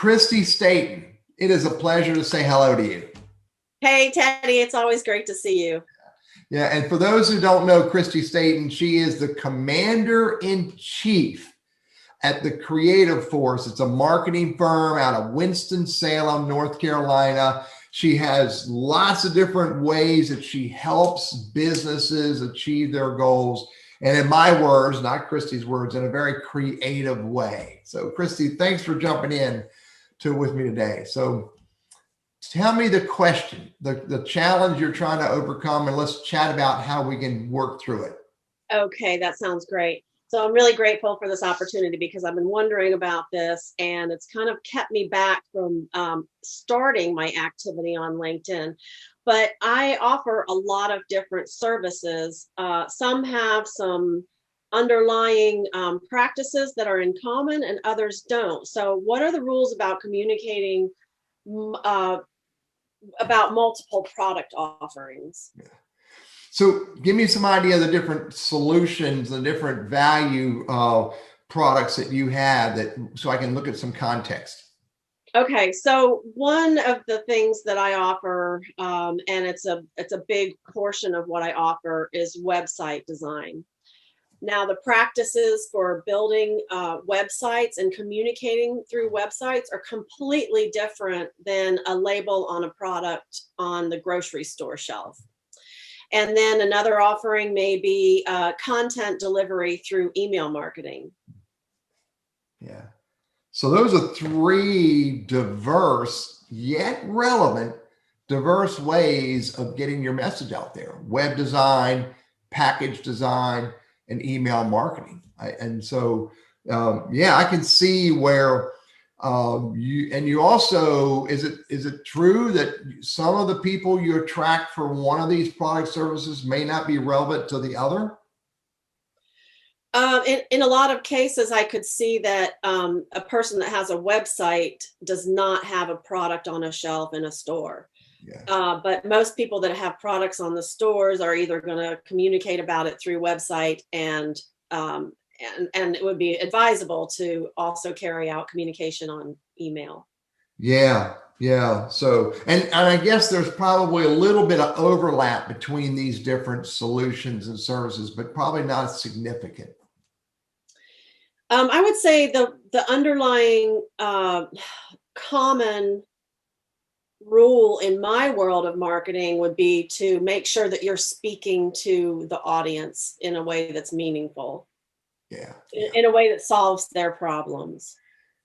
Kristie Staton, it is a pleasure to say hello to you. Hey, Teddy, it's always great to see you. Yeah, and for those who don't know Kristie Staton, she is the commander-in-chief at the Creative Force. It's a marketing firm out of Winston-Salem, North Carolina. She has lots of different ways that she helps businesses achieve their goals. And in my words, not Kristie's words, in a very creative way. So Kristie, thanks for jumping in with me today. So tell me the question, the challenge you're trying to overcome, and let's chat about how we can work through it. Okay, that sounds great. So I'm really grateful for this opportunity because I've been wondering about this and it's kind of kept me back from starting my activity on LinkedIn. But I offer a lot of different services. Some have some underlying practices that are in common and others don't. So what are the rules about communicating about multiple product offerings? Yeah. So give me some idea of the different solutions, the different value products that you have, so I can look at some context. Okay, so one of the things that I offer, and it's a big portion of what I offer, is website design. Now, the practices for building websites and communicating through websites are completely different than a label on a product on the grocery store shelf. And then another offering may be content delivery through email marketing. Yeah. So those are three diverse yet relevant, diverse ways of getting your message out there: web design, package design, and email marketing. And so, yeah, I can see where you also, is it true that some of the people you attract for one of these product services may not be relevant to the other? In a lot of cases, I could see that a person that has a website does not have a product on a shelf in a store. Yeah. But most people that have products on the stores are either going to communicate about it through website, and it would be advisable to also carry out communication on email. Yeah. Yeah. So, and I guess there's probably a little bit of overlap between these different solutions and services, but probably not significant. I would say the underlying common rule in my world of marketing would be to make sure that you're speaking to the audience in a way that's meaningful. Yeah. In a way that solves their problems.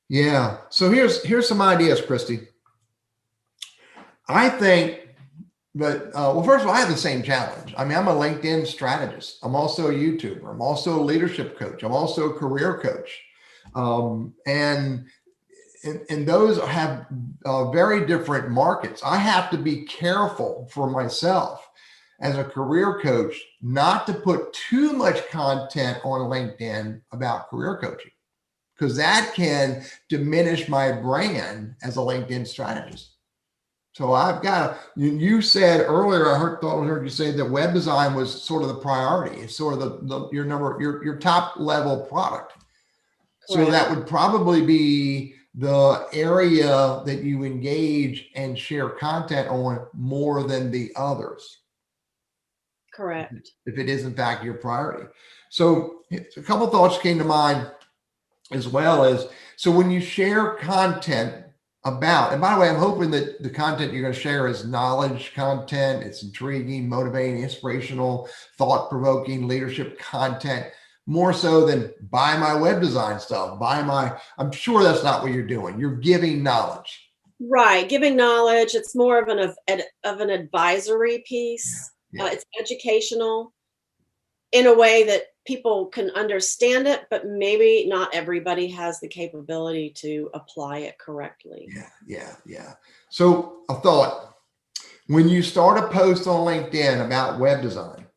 Yeah. So here's some ideas, Kristie. I think that, well, first of all, I have the same challenge. I mean, I'm a LinkedIn strategist. I'm also a YouTuber. I'm also a leadership coach. I'm also a career coach. And those have very different markets. I have to be careful for myself as a career coach not to put too much content on LinkedIn about career coaching, because that can diminish my brand as a LinkedIn strategist. So I've got you said earlier, I heard you say that web design was sort of the priority. It's sort of your top level product. Correct. So that would probably be the area that you engage and share content on more than the others. Correct. If it is in fact your priority. So a couple of thoughts came to mind as well as, so when you share content about, and by the way, I'm hoping that the content you're going to share is knowledge content, it's intriguing, motivating, inspirational, thought-provoking leadership content, more so than buy my web design stuff, I'm sure that's not what you're doing. You're giving knowledge. Right, giving knowledge. It's more of an advisory piece. Yeah. Yeah. It's educational in a way that people can understand it, but maybe not everybody has the capability to apply it correctly. Yeah. So a thought, when you start a post on LinkedIn about web design,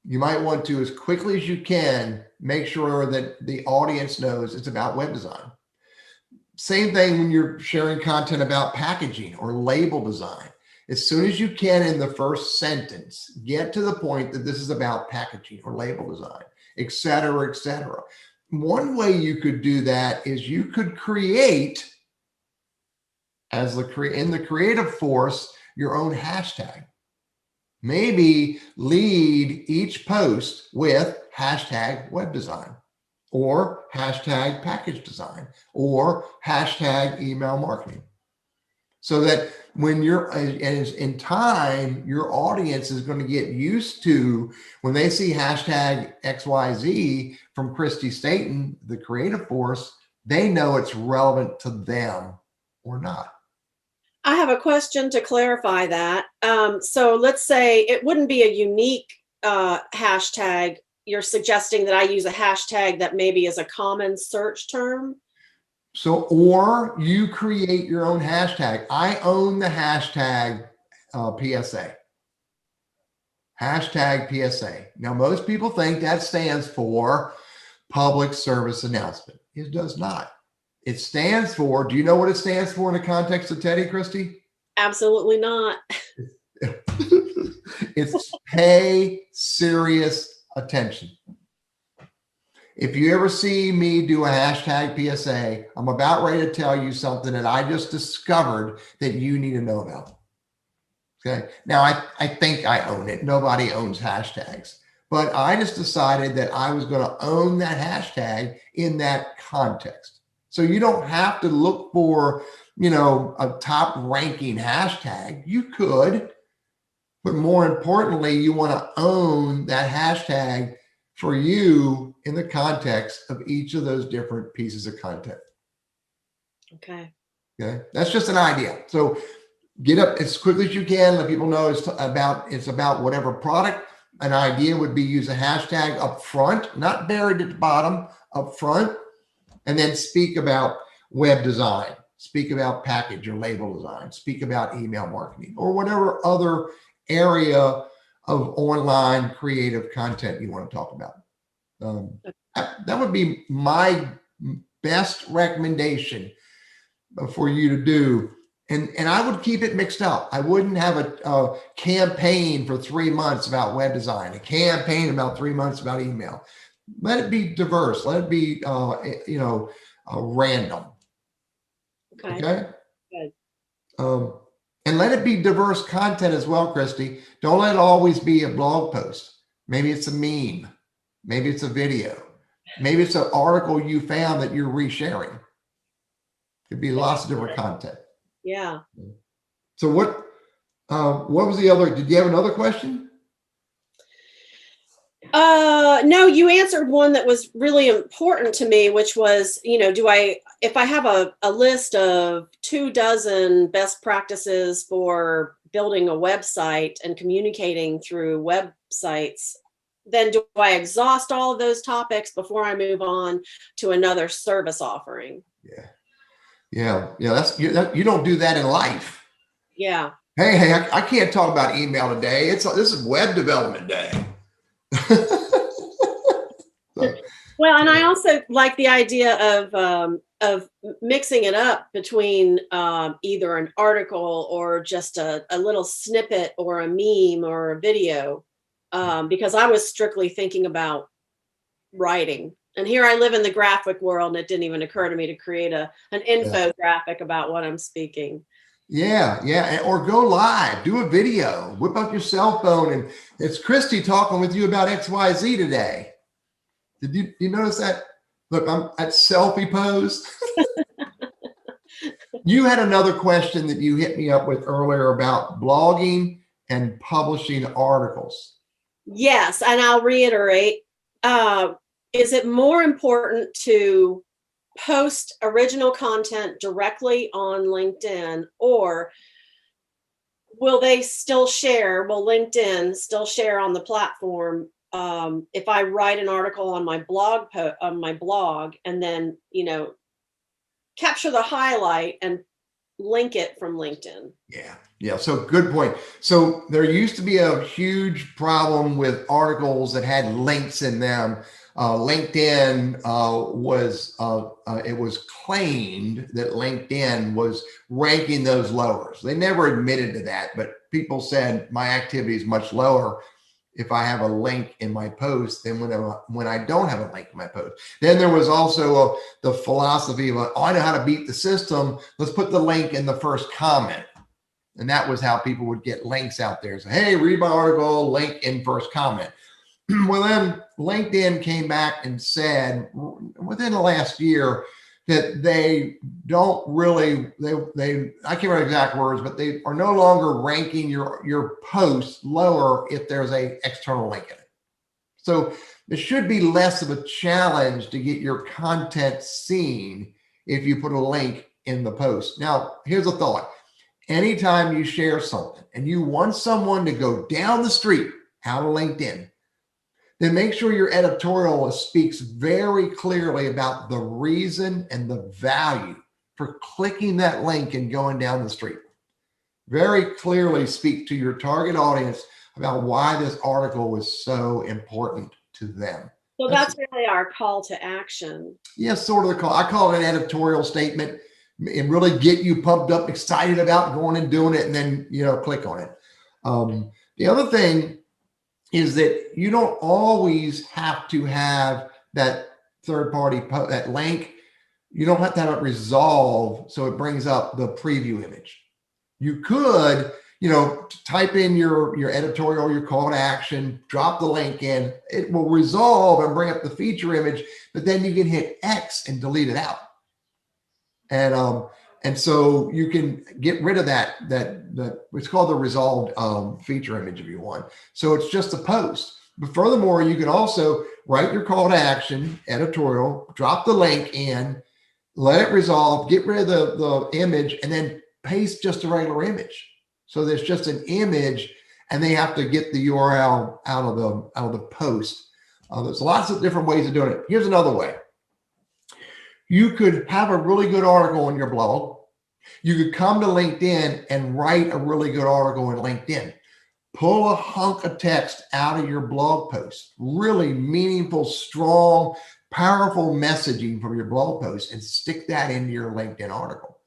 you might want to, as quickly as you can, make sure that the audience knows it's about web design. Same thing when you're sharing content about packaging or label design. As soon as you can, in the first sentence, get to the point that this is about packaging or label design, et cetera, et cetera. One way you could do that is you could create as in the creative force, your own hashtag. Maybe lead each post with hashtag web design, or hashtag package design, or hashtag email marketing. So that when you're in time, your audience is going to get used to, when they see hashtag XYZ from Kristie Staton, the creative force, they know it's relevant to them or not. I have a question to clarify that. So let's say it wouldn't be a unique hashtag. You're suggesting that I use a hashtag that maybe is a common search term? So, or you create your own hashtag. I own the hashtag PSA. Hashtag PSA. Now, most people think that stands for public service announcement. It does not. It stands for, do you know what it stands for in the context of Teddy, Kristie? Absolutely not. It's pay serious attention. If you ever see me do a hashtag PSA, I'm about ready to tell you something that I just discovered that you need to know about. Okay. Now, I think I own it. Nobody owns hashtags, but I just decided that I was going to own that hashtag in that context. So you don't have to look for, a top ranking hashtag. You could, but more importantly, you want to own that hashtag for you in the context of each of those different pieces of content. Okay. Okay. That's just an idea. So get up as quickly as you can. Let people know it's about whatever product. An idea would be use a hashtag up front, not buried at the bottom, up front, and then speak about web design, speak about package or label design, speak about email marketing, or whatever other area of online creative content you want to talk about. That would be my best recommendation for you to do. And I would keep it mixed up. I wouldn't have a campaign for 3 months about web design, a campaign about 3 months about email. Let it be diverse. Let it be, random. Okay. Good. And let it be diverse content as well, Kristie. Don't let it always be a blog post. Maybe it's a meme. Maybe it's a video. Maybe it's an article you found that you're resharing. Could be lots of different content. Yeah. So what was the other, did you have another question? No, you answered one that was really important to me, which was, if I have a list of 24 best practices for building a website and communicating through websites, then do I exhaust all of those topics before I move on to another service offering? Yeah. You don't do that in life. Yeah. Hey, I can't talk about email today. This is web development day. Well, and I also like the idea of mixing it up between either an article or just a little snippet or a meme or a video, because I was strictly thinking about writing. And here I live in the graphic world, and it didn't even occur to me to create an infographic about what I'm speaking. Yeah. Or go live, do a video, whip up your cell phone, and it's Kristie talking with you about XYZ today. Did you notice that? Look, I'm at selfie pose. You had another question that you hit me up with earlier about blogging and publishing articles. Yes, and I'll reiterate, is it more important to post original content directly on LinkedIn, or will LinkedIn still share on the platform if I write an article on my blog and then capture the highlight and link it from LinkedIn? Yeah. So good point. So there used to be a huge problem with articles that had links in them. LinkedIn it was claimed that LinkedIn was ranking those lower. So they never admitted to that, but people said my activity is much lower. if I have a link in my post than when I don't have a link in my post. Then there was also the philosophy of, oh, I know how to beat the system. Let's put the link in the first comment. And that was how people would get links out there. So, hey, read my article, link in first comment. Well, then LinkedIn came back and said within the last year that they don't really, I can't remember exact words, but they are no longer ranking your posts lower if there's a external link in it. So it should be less of a challenge to get your content seen if you put a link in the post. Now, here's a thought. Anytime you share something and you want someone to go down the street out of LinkedIn, then make sure your editorial speaks very clearly about the reason and the value for clicking that link and going down the street. Very clearly speak to your target audience about why this article was so important to them. So that's really our call to action. Yes, sort of the call. I call it an editorial statement and really get you pumped up, excited about going and doing it, and then, click on it. The other thing is that you don't always have to have that third party, that link. You don't have to have it resolve so it brings up the preview image. You could, type in your editorial, your call to action, drop the link in, it will resolve and bring up the feature image, but then you can hit X and delete it out. And so you can get rid of that it's called the resolved feature image if you want. So it's just a post. But furthermore, you can also write your call to action editorial, drop the link in, let it resolve, get rid of the image, and then paste just a regular image. So there's just an image, and they have to get the URL out of the post. There's lots of different ways of doing it. Here's another way. You could have a really good article on your blog. You could come to LinkedIn and write a really good article in LinkedIn. Pull a hunk of text out of your blog post, really meaningful, strong, powerful messaging from your blog post, and stick that into your LinkedIn article.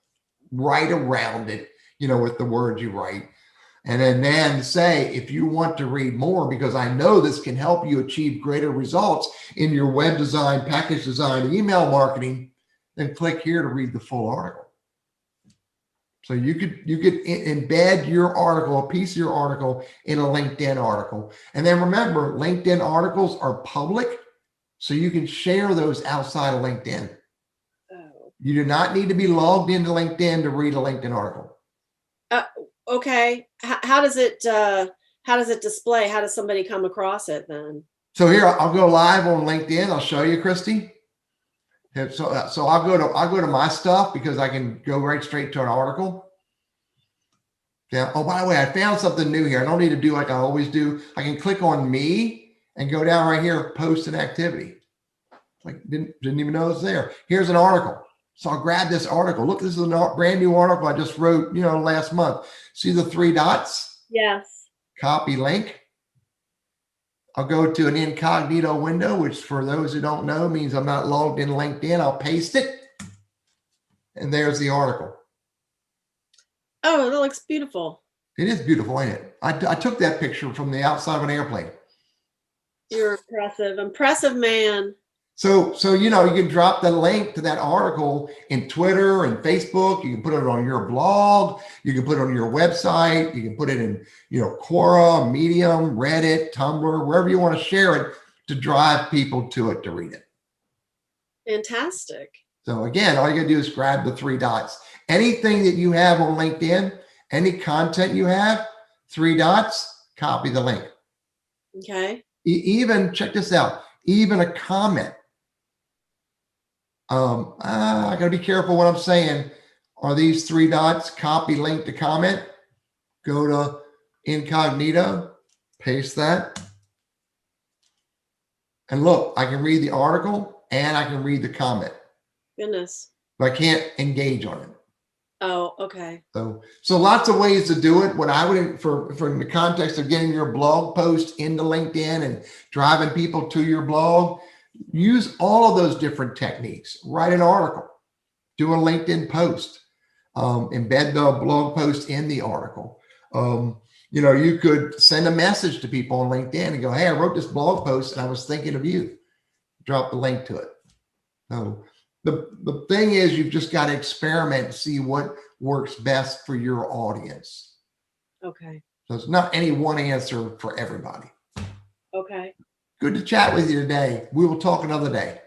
Write around it, with the words you write. And then say, if you want to read more, because I know this can help you achieve greater results in your web design, package design, email marketing, then click here to read the full article. So you could embed your article, a piece of your article, in a LinkedIn article. And then remember, LinkedIn articles are public, so you can share those outside of LinkedIn. Oh. You do not need to be logged into LinkedIn to read a LinkedIn article. Okay. How does it display? How does somebody come across it then? So here, I'll go live on LinkedIn. I'll show you, Kristie. So I'll go to my stuff because I can go right straight to an article. Yeah. Oh, by the way, I found something new here. I don't need to do like I always do. I can click on me and go down right here, post an activity. Like didn't even know it's there. Here's an article. So I'll grab this article. Look, this is a brand new article I just wrote, last month. See the 3 dots? Yes. Copy link. I'll go to an incognito window, which for those who don't know means I'm not logged in LinkedIn. I'll paste it. And there's the article. Oh, that looks beautiful. It is beautiful, ain't it? I took that picture from the outside of an airplane. You're impressive man. So you can drop the link to that article in Twitter and Facebook. You can put it on your blog. You can put it on your website. You can put it in, Quora, Medium, Reddit, Tumblr, wherever you want to share it to drive people to it to read it. Fantastic. So again, all you gotta do is grab the 3 dots. Anything that you have on LinkedIn, any content you have, 3 dots, copy the link. Okay. Even check this out. Even a comment. I gotta be careful what I'm saying. Are these 3 dots? Copy link to comment. Go to incognito, paste that. And look, I can read the article and I can read the comment. Goodness. But I can't engage on it. Oh, okay. So lots of ways to do it. What I would, for in the context of getting your blog post into LinkedIn and driving people to your blog, use all of those different techniques. Write an article, do a LinkedIn post, embed the blog post in the article. You could send a message to people on LinkedIn and go, hey, I wrote this blog post and I was thinking of you. Drop the link to it. So the thing is, you've just got to experiment and see what works best for your audience. Okay. So it's not any one answer for everybody. Okay. Good to chat with you today. We will talk another day.